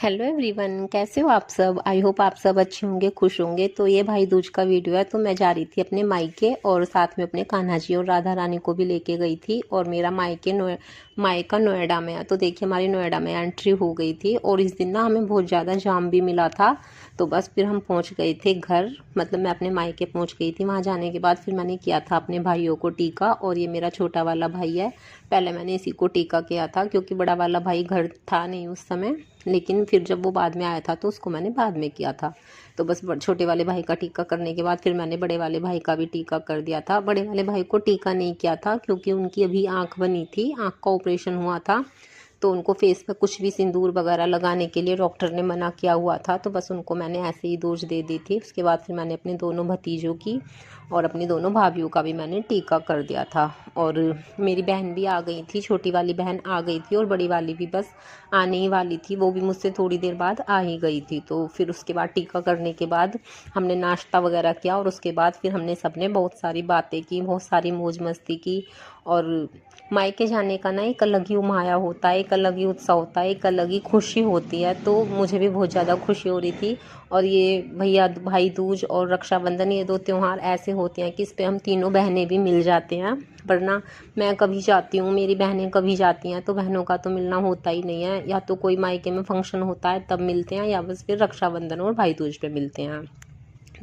Hello everyone, कैसे हो आप सब। आई होप आप सब अच्छे होंगे, खुश होंगे। तो ये भाई दूज का वीडियो है। तो मैं जा रही थी अपने मायके और साथ में अपने कान्हा जी और राधा रानी को भी लेके गई थी। और मेरा मायका नोएडा में है। तो देखिए हमारी नोएडा में एंट्री हो गई थी और इस दिन ना हमें बहुत ज़्यादा जाम भी मिला था। तो बस फिर हम पहुंच गए थे घर, मतलब मैं अपने मायके पहुंच गई थी। वहां जाने के बाद फिर मैंने किया था अपने भाइयों को टीका। और ये मेरा छोटा वाला भाई है, पहले मैंने इसी को टीका किया था क्योंकि बड़ा वाला भाई घर था नहीं उस समय। लेकिन फिर जब वो बाद में आया था तो उसको मैंने बाद में किया था। तो बस छोटे वाले भाई का टीका करने के बाद फिर मैंने बड़े वाले भाई का भी टीका कर दिया था। बड़े वाले भाई को टीका नहीं किया था क्योंकि उनकी अभी आंख बनी थी, आंख का ऑपरेशन हुआ था। तो उनको फेस पे कुछ भी सिंदूर वगैरह लगाने के लिए डॉक्टर ने मना किया हुआ था। तो बस उनको मैंने ऐसे ही डोज दे दी थी। उसके बाद फिर मैंने अपने दोनों भतीजों की और अपनी दोनों भाभियों का भी मैंने टीका कर दिया था। और मेरी बहन भी आ गई थी, छोटी वाली बहन आ गई थी और बड़ी वाली भी बस आने ही वाली थी। वो भी मुझसे थोड़ी देर बाद आ ही गई थी। तो फिर उसके बाद टीका करने के बाद हमने नाश्ता वगैरह किया और उसके बाद फिर हमने सबने बहुत सारी बातें की, बहुत सारी मौज मस्ती की। और मायके जाने का ना एक अलग ही उमाया होता है, एक अलग ही उत्साह होता है, एक अलग ही खुशी होती है। तो मुझे भी बहुत ज़्यादा खुशी हो रही थी। और ये भैया भाई दूज और रक्षाबंधन, ये दो त्यौहार ऐसे होते हैं कि इस पे हम तीनों बहनें भी मिल जाते हैं। वरना मैं कभी जाती हूँ, मेरी बहनें कभी जाती हैं, तो बहनों का तो मिलना होता ही नहीं है। या तो कोई मायके में फंक्शन होता है तब मिलते हैं, या बस फिर रक्षाबंधन और भाई दूज पे मिलते हैं।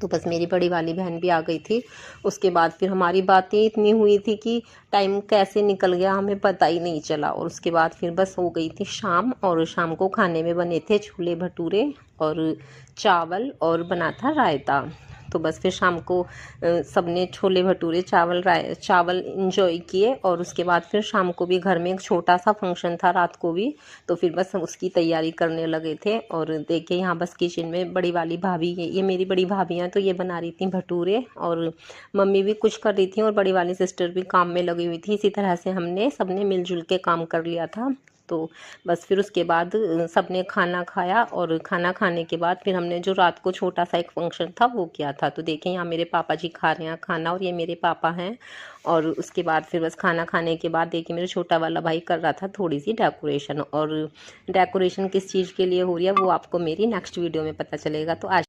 तो बस मेरी बड़ी वाली बहन भी आ गई थी। उसके बाद फिर हमारी बातें इतनी हुई थी कि टाइम कैसे निकल गया हमें पता ही नहीं चला। और उसके बाद फिर बस हो गई थी शाम, और शाम को खाने में बने थे छोले भटूरे और चावल और बना था रायता। तो बस फिर शाम को सबने छोले भटूरे चावल इंजॉय किए। और उसके बाद फिर शाम को भी घर में एक छोटा सा फंक्शन था, रात को भी। तो फिर बस हम उसकी तैयारी करने लगे थे। और देखिए यहाँ बस किचन में बड़ी वाली भाभी, ये मेरी बड़ी भाभी हैं, तो ये बना रही थी भटूरे और मम्मी भी कुछ कर रही थी और बड़ी वाली सिस्टर भी काम में लगी हुई थी। इसी तरह से हमने सबने मिलजुल के काम कर लिया था। तो बस फिर उसके बाद सबने खाना खाया और खाना खाने के बाद फिर हमने जो रात को छोटा सा एक फंक्शन था वो किया था। तो देखें यहाँ मेरे पापा जी खा रहे हैं खाना और ये मेरे पापा हैं। और उसके बाद फिर बस खाना खाने के बाद देखिए मेरा छोटा वाला भाई कर रहा था थोड़ी सी डेकोरेशन। और डेकोरेशन किस चीज़ के लिए हो रही है वो आपको मेरी नेक्स्ट वीडियो में पता चलेगा। तो आज